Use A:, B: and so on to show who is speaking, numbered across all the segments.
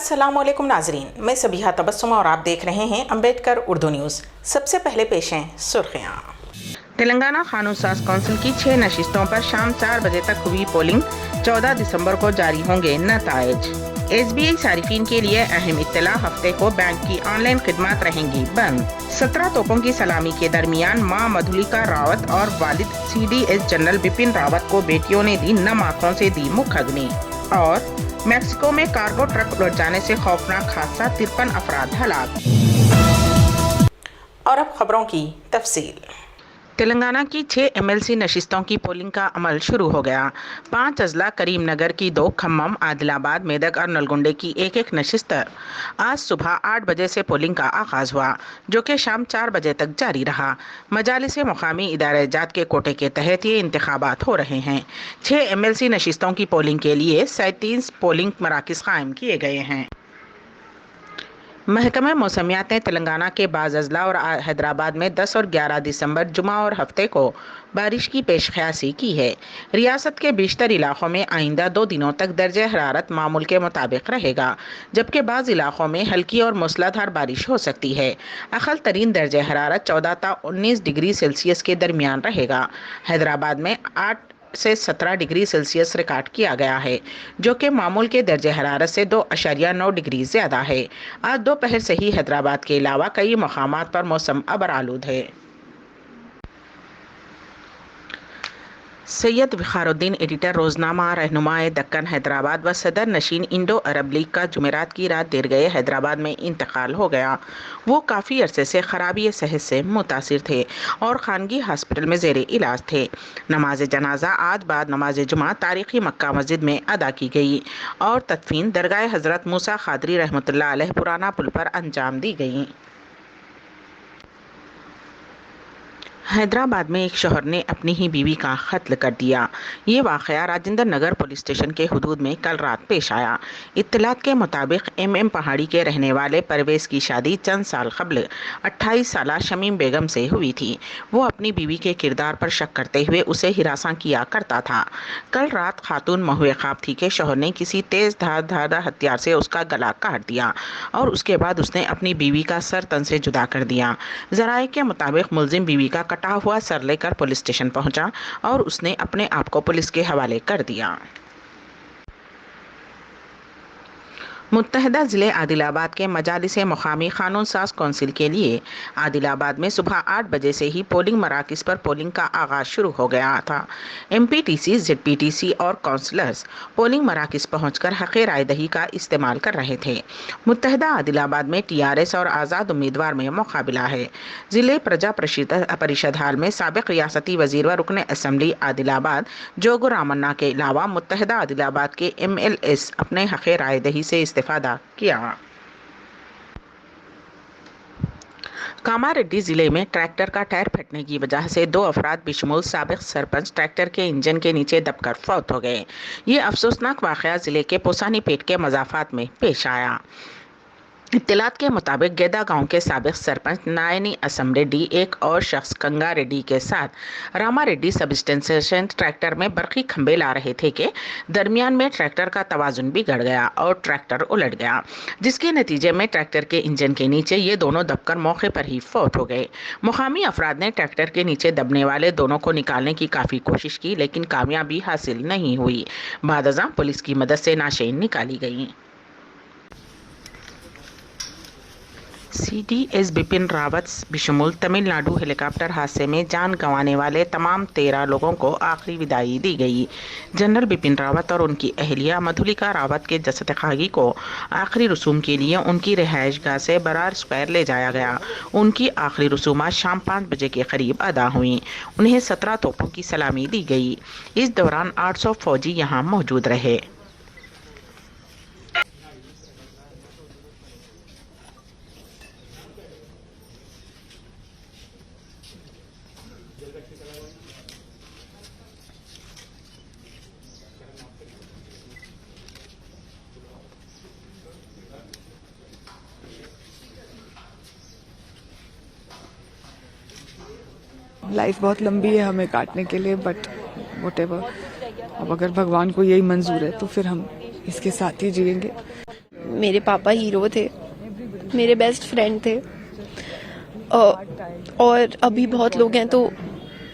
A: अस्सलाम वालेकुम नाजरीन, मैं सबीहा तबस्सुम और आप देख रहे हैं अम्बेडकर उर्दू न्यूज़। सबसे पहले पेश हैं सुर्खियाँ। तेलंगाना कानून साज कौंसिल की 6 नशिस्तों पर शाम 4 बजे तक हुई पोलिंग। 14 दिसंबर को जारी होंगे नताइज। SBI सारिफिन के लिए अहम इत्तला, हफ्ते को बैंक की ऑनलाइन खिदमत रहेंगी बंद। 17 तोपों की सलामी के दरमियान मां मधुलिका रावत और वालिद CDS जनरल बिपिन रावत को बेटियों ने दी नम आंखों से दी मुखाग्नि। और मैक्सिको में कार्गो ट्रक उलट जाने से खौफनाक हादसा, 53 अफराद हलाक। और अब खबरों की तफसील। तेलंगाना की 6 MLC नशिस्तों की पोलिंग का अमल शुरू हो गया। 5 अजला करीमनगर की 2, खम्मम, आदिलाबाद, मेदक और नलगुंडे की एक नशिस्त आज सुबह 8 बजे से पोलिंग का आगाज हुआ, जो कि शाम 4 बजे तक जारी रहा। मजालिस मुकामी इदारे जात के कोटे के तहत ये इंतखाबात हो रहे हैं। 6 MLC नशिस्तों की पोलिंग के लिए 37 पोलिंग मराकज़ कायम किए गए हैं। महकमा मौसमियात ने तेलंगाना के बाज़ अजला और हैदराबाद में 10 और 11 दिसंबर जुमा और हफ्ते को बारिश की पेशकयासी की है। रियासत के बेशतर इलाकों में आइंदा 2 दिनों तक दर्जे हरारत मामूल के मुताबिक रहेगा, जबकि बाज़ इलाकों में हल्की और मूसलाधार बारिश हो सकती है। अक़ल तरीन दर्जे हरारत 14 से 19 डिग्री सेल्सियस के दरमियान रहेगा। हैदराबाद में 8 से 17 डिग्री सेल्सियस रिकॉर्ड किया गया है, जो कि मामूल के दर्जे हरारत से 2.9 डिग्री ज़्यादा है। आज दोपहर से ही हैदराबाद के अलावा कई मकामात पर मौसम अबरालूद है। सैयद विखारुद्दीन एडिटर रोजनामा रहनुमाए दक्कन हैदराबाद व सदर नशीन इंडो अरब लीग का जुमेरात की रात देर गए हैदराबाद में इंतकाल हो गया। वो काफ़ी अरसे से खराबी सेहत से मुतासिर थे और खानगी हॉस्पिटल में ज़ेरे इलाज थे। नमाज जनाजा आज बाद नमाज जुमा तारीखी मक्का मस्जिद में अदा की गई और तदफीन दरगाह हज़रत मूसा खादरी रहमतुल्लाह अलैह पुराना पुल पर अंजाम दी गई। हैदराबाद में एक शौहर ने अपनी ही बीवी का कत्ल कर दिया। ये वाक़या राजेंद्र नगर पुलिस स्टेशन के हुदूद में कल रात पेश आया। इत्तलात के मुताबिक MM पहाड़ी के रहने वाले परवेज़ की शादी चंद साल कबल 28 साला शमीम बेगम से हुई थी। वो अपनी बीवी के किरदार पर शक करते हुए उसे हिरासा किया करता था। कल रात खातून महुए ख्वाब थी कि शौहर ने किसी तेज़ धार हथियार से उसका गला काट दिया और उसके बाद उसने अपनी बीवी का सर तन से जुदा कर दिया। ज़राए के मुताबिक मुलजिम बीवी का कटा हुआ सर लेकर पुलिस स्टेशन पहुंचा और उसने अपने आप को पुलिस के हवाले कर दिया। मुत्तहदा ज़िले आदिलाबाद के मजालिस मुकामी कानून साज कौंसिल के लिए आदिलाबाद में सुबह 8 बजे से ही पोलिंग मराकज़ पर पोलिंग का आगाज़ शुरू हो गया था। MPTC, ZPTC और काउंसलर्स पोलिंग मराकज़ पहुंचकर हक़ राय दही का इस्तेमाल कर रहे थे। मुत्तहदा आदिलाबाद में TRS और आज़ाद उम्मीदवार में मुकाबला है। ज़िले प्रजा परिषद हाल में साबिक़ रियासती वज़ीर व रुकन असम्बली आदिलाबाद जोगो रामन्ना के अलावा मुत्तहदा आदिलाबाद के MLS अपने हक़ राय दही से इस्तेफादा किया। कामारेड्डी जिले में ट्रैक्टर का टायर फटने की वजह से 2 अफराद बिशमूल साबिक़ सरपंच ट्रैक्टर के इंजन के नीचे दबकर फौत हो गए। ये अफसोसनाक वाक़या जिले के पोसानी पेट के मज़ाफ़ात में पेश आया। इत्तलात के मुताबिक गेदा गांव के साबिक़ सरपंच नायनी असम रेड्डी एक और शख्स कंगा रेड्डी के साथ Rama Reddy sub station tractor में बरक़ी खंबे ला रहे थे कि दरमियान में ट्रैक्टर का तवाज़ुन बिगड़ गया और ट्रैक्टर उलट गया, जिसके नतीजे में ट्रैक्टर के इंजन के नीचे ये दोनों दबकर मौके पर ही फौत हो गए। मुकामी अफराद ने ट्रैक्टर के नीचे दबने वाले दोनों को निकालने की काफ़ी कोशिश की, लेकिन कामयाबी हासिल नहीं हुई। बाद पुलिस की मदद से नाशें निकाली गईं। CDS बिपिन रावत बिशमुल तमिलनाडु हेलीकॉप्टर हादसे में जान गंवाने वाले तमाम 13 लोगों को आखिरी विदाई दी गई। जनरल बिपिन रावत और उनकी अहलिया मधुलिका रावत के जसद खागी को आखिरी रसूम के लिए उनकी रिहाइश गाह से बरार स्क्वायर ले जाया गया। उनकी आखिरी रसूमात शाम 5 बजे के करीब अदा हुई। उन्हें 17 तोपों की सलामी दी गई। इस दौरान 800 फौजी यहाँ मौजूद रहे।
B: लाइफ बहुत लंबी है हमें काटने के लिए, बट व्हाटएवर, अब अगर भगवान को यही मंजूर है तो फिर हम इसके साथ ही जिएंगे।
C: میرے پاپا ہیرو تھے, میرے بیسٹ فرینڈ تھے, اور ابھی بہت لوگ ہیں تو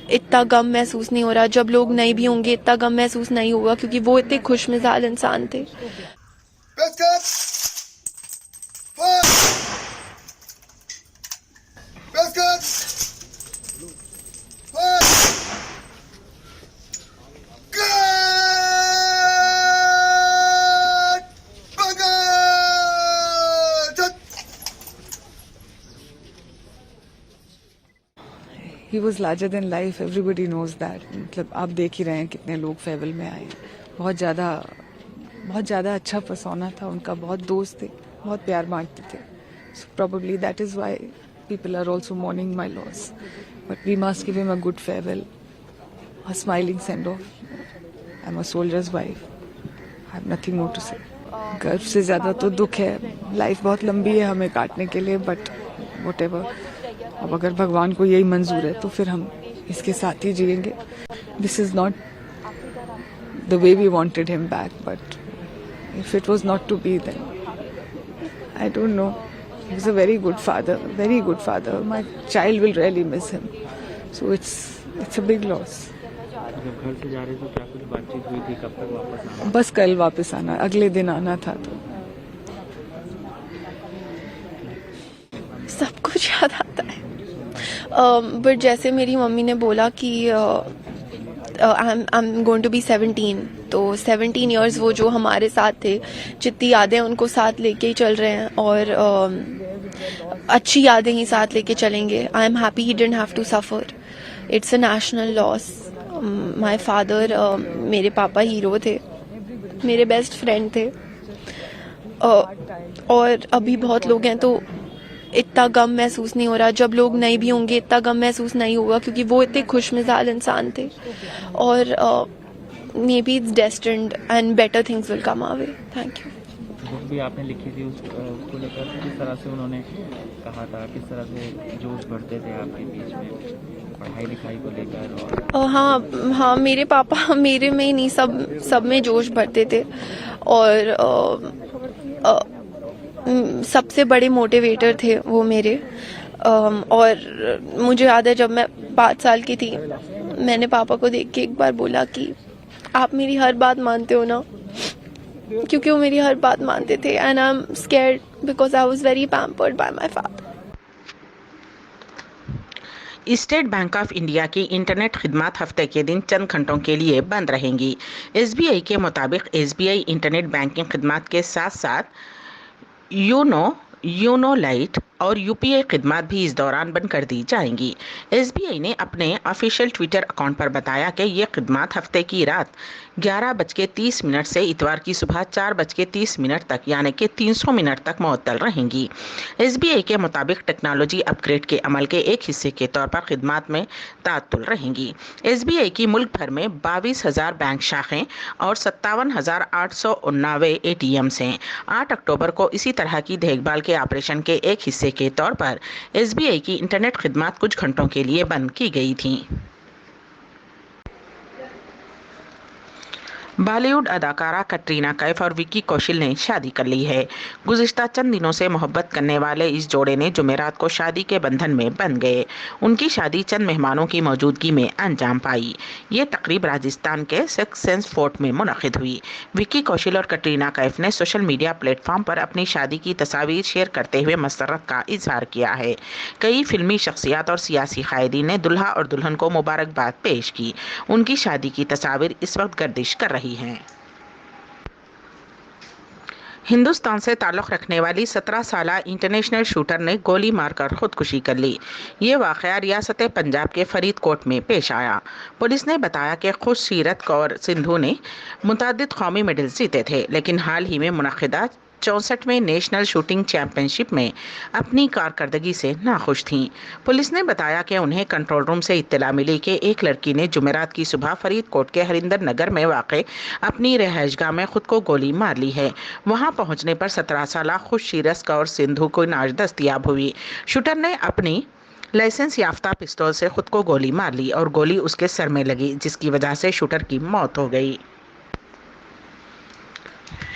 C: اتنا غم محسوس نہیں ہو رہا. جب لوگ نہیں بھی ہوں گے اتنا غم محسوس نہیں ہوگا, کیونکہ وہ اتنے خوش مزاج انسان تھے.
B: He was larger than life, everybody knows that. مطلب آپ دیکھ ہی رہے ہیں کتنے لوگ فیول میں آئے. بہت زیادہ اچھا پرسونا تھا ان کا, بہت دوست تھے, بہت پیار بانٹتے تھے. So probably that is why people are also mourning my loss. But we must give him a good farewell, a smiling send off. I'm a soldier's wife. I have nothing more to say. گرو سے زیادہ تو دکھ ہے. Life بہت لمبی ہے ہمیں کاٹنے کے لیے, بٹ وٹ ایور. اب اگر بھگوان کو یہی منظور ہے تو پھر ہم اس کے ساتھ ہی جئیں گے. This is not the way we wanted him back, but if it was not to be, then I don't know. He was a very good father, very good father. My child will really miss him, so it's a big loss.
D: جب گھر سے جا رہے تو کیا کچھ بات چیت ہوئی تھی, کب تک واپس آنا؟
B: بس کل واپس آنا, اگلے دن آنا تھا. تو
C: سب کچھ یاد آتا ہے, بٹ جیسے میری ممی نے بولا کہ I'm going to be 17, تو 17 ایئرز وہ جو ہمارے ساتھ تھے, جتنی یادیں ان کو ساتھ لے کے ہی چل رہے ہیں, اور اچھی یادیں ہی ساتھ لے کے چلیں گے. I am happy he didn't have to suffer. It's a national loss. My father, میرے پاپا ہیرو تھے, میرے بیسٹ فرینڈ تھے, اور ابھی بہت لوگ ہیں تو اتنا غم محسوس نہیں ہو رہا. جب لوگ نہیں بھی ہوں گے اتنا غم محسوس نہیں ہوگا, کیونکہ وہ اتنے خوش مزاج انسان تھے. اور maybe it's destined and better things will come our way. Thank you.
D: Book بھی آپ نے لکھی تھی, اس کو لے کر کس طرح سے انہوں نے کہا تھا, کس طرح سے جوش بڑھتے تھے آپ کے بیچ میں پڑھائی لکھائی کو لے کر؟
C: ہاں میرے پاپا میرے میں ہی نہیں, سب میں جوش بھرتے تھے, اور سب سے بڑے موٹیویٹر تھے وہ میرے. اور مجھے یاد ہے جب میں 5 سال کی تھی, میں نے پاپا کو دیکھ کے ایک بار بولا کہ آپ میری ہر بات مانتے ہو نا, کیونکہ وہ میری ہر بات مانتے تھے. And I am scared because I was very pampered by my father.
A: State bank of India کی انٹرنیٹ خدمات ہفتے کے دن چند گھنٹوں کے لیے بند رہیں گی. ایس بی آئی کے مطابق ایس بی آئی انٹرنیٹ بینکنگ خدمات کے ساتھ ساتھ یونو لائٹ اور یو پی آئی خدمات بھی اس دوران بند کر دی جائیں گی. ایس بی آئی نے اپنے آفیشیل ٹویٹر اکاؤنٹ پر بتایا کہ یہ خدمات ہفتے کی رات 11:30 سے اتوار کی صبح 4:30 تک یعنی کہ 300 منٹ تک معطل رہیں گی. ایس بی آئی کے مطابق ٹیکنالوجی اپ گریڈ کے عمل کے ایک حصے کے طور پر خدمات میں تعطل رہیں گی. ایس بی آئی کی ملک بھر میں 22,000 بینک شاخیں اور 57,889 اے ٹی ایمز ہیں. 8 اکتوبر کو اسی طرح کی دیکھ بھال کے آپریشن کے ایک حصے کے طور پر ایس بی آئی کی انٹرنیٹ خدمات کچھ گھنٹوں کے لیے بند کی گئی تھیں. بالی ووڈ اداکارہ کٹرینہ کیف اور وکی کوشل نے شادی کر لی ہے. گزشتہ چند دنوں سے محبت کرنے والے اس جوڑے نے جمعرات کو شادی کے بندھن میں بندھ گئے. ان کی شادی چند مہمانوں کی موجودگی میں انجام پائی. یہ تقریب راجستھان کے سکس سینس فورٹ میں منعقد ہوئی. وکی کوشل اور کٹرینہ کیف نے سوشل میڈیا پلیٹ فارم پر اپنی شادی کی تصاویر شیئر کرتے ہوئے مسرت کا اظہار کیا ہے. کئی فلمی شخصیات اور سیاسی قائدین نے دلہا اور دلہن کو مبارکباد پیش کی. ان کی شادی کی تصاویر اس وقت گردش کر رہی ہیں. ہندوستان سے تعلق رکھنے والی 17 سالہ انٹرنیشنل شوٹر نے گولی مار کر خودکشی کر لی. یہ واقعہ ریاست پنجاب کے فرید کوٹ میں پیش آیا. پولیس نے بتایا کہ خوش سیرت کور سندھو نے متعدد قومی میڈل جیتے تھے, لیکن حال ہی میں منعقدہ 64ویں نیشنل شوٹنگ چیمپئن شپ میں اپنی کارکردگی سے ناخوش تھیں. پولیس نے بتایا کہ انہیں کنٹرول روم سے اطلاع ملی کہ ایک لڑکی نے جمعرات کی صبح فرید کوٹ کے ہریندر نگر میں واقع اپنی رہائش گاہ میں خود کو گولی مار لی ہے. وہاں پہنچنے پر 17 سالہ خوش سیرت کور سندھو کو نعش دستیاب ہوئی. شوٹر نے اپنی لائسنس یافتہ پستول سے خود کو گولی مار لی اور گولی اس کے سر میں لگی, جس کی وجہ سے شوٹر کی موت ہو گئی.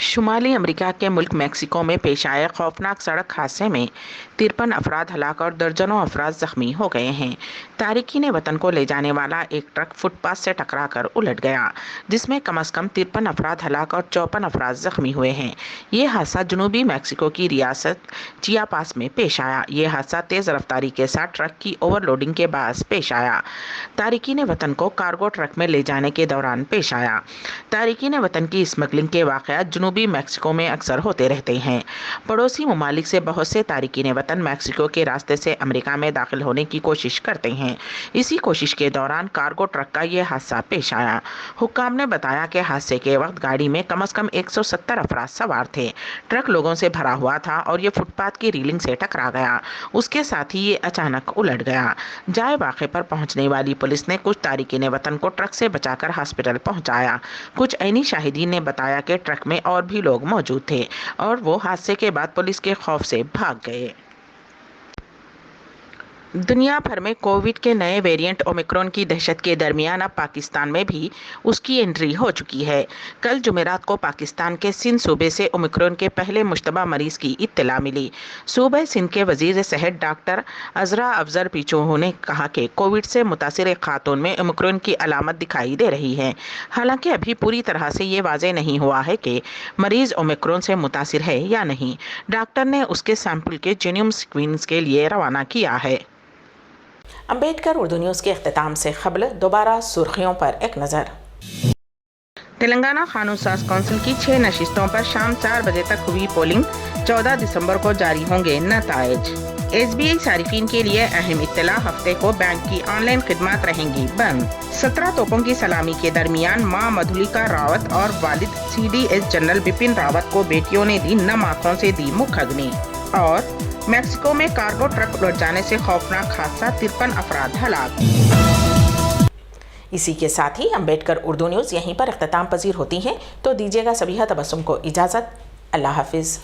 A: शुमाली अमेरिका के मुल्क मेक्सिको में पेश आए खौफनाक सड़क हादसे में 53 अफराद हलाक और दर्जनों अफराद जख्मी हो गए हैं। तारिकीन वतन को ले जाने वाला एक ट्रक फुटपाथ से टकराकर उलट गया, जिसमें कम से कम 53 अफराद हलाक और 54 अफराद जख्मी हुए हैं। ये हादसा जनूबी मेक्सिको की रियासत चियापास में पेश आया। ये हादसा तेज़ रफ्तारी के साथ ट्रक की ओवरलोडिंग के बायस पेश आया। तारिकीन वतन को कार्गो ट्रक में ले जाने के दौरान पेश आया। तारिकीन वतन की स्मगलिंग के वाक़यात जनूबी मेक्सिको में अक्सर होते रहते हैं। पड़ोसी ममालिक से बहुत से तारिकीन वतन मेक्सिको के रास्ते से अमेरिका में दाखिल होने की कोशिश करते हैं। इसी कोशिश के दौरान कार्गो ट्रक का यह हादसा पेश आया। हुक्काम ने बताया कि हादसे के वक्त गाड़ी में कम से कम 170 अफराद सवार थे। ट्रक लोगों से भरा हुआ था और ये फुटपाथ की रीलिंग से टकरा गया। उसके साथ ही ये अचानक उलट गया। जाए वाक़े पर पहुंचने वाली पुलिस ने कुछ तारिकीन वतन को ट्रक से बचाकर हॉस्पिटल पहुंचाया। कुछ ऐनी शाहिदीन ने बताया कि ट्रक में और भी लोग मौजूद थे और वो हादसे के बाद पुलिस के खौफ से भाग गए। दुनिया भर में कोविड के नए वेरिएंट ओमिक्रॉन की दहशत के दरमियान अब पाकिस्तान में भी उसकी एंट्री हो चुकी है। कल जुमेरात को पाकिस्तान के सिंध सूबे से ओमिक्रॉन के पहले मुश्तबा मरीज की इत्तला मिली। सूबे सिंध के वजीर सेहत डॉक्टर अजरा अफजर पिचोहो ने कहा कि कोविड से मुतासिर एक खातून में ओमिक्रॉन की अलामत दिखाई दे रही है। हालांकि अभी पूरी तरह से ये वाज़ेह नहीं हुआ है कि मरीज ओमिक्रॉन से मुतासिर है या नहीं। डॉक्टर ने उसके सैंपल के जीनोम सीक्वेंस के लिए रवाना किया है। अम्बेडकर उर्दू न्यूज़ के अख्तिताम से खबर दोबारा सुर्खियों पर एक नज़र। तेलंगाना कानून साज कौंसिल की 6 नशिस्तों पर शाम 4 बजे तक हुई पोलिंग। 14 दिसंबर को जारी होंगे नताइज। SBI सारिफीन के लिए अहम इत्तला, हफ्ते को बैंक की ऑनलाइन खिदमत रहेंगी बंद। 17 तोपों की सलामी के दरमियान मां मधुलिका रावत और वालिद CDS जनरल बिपिन रावत को बेटियों ने दी नम आंखों से दी मुखाग्नि। और मेक्सिको में कार्गो ट्रक उलट जाने से खौफनाक हादसा, 53 अफराद हलाक। इसी के साथ ही अम्बेडकर उर्दू न्यूज़ यहीं पर इख्तिताम पजीर होती हैं, तो दीजिएगा सभी तबस्सुम को इजाज़त। अल्लाह हाफिज़।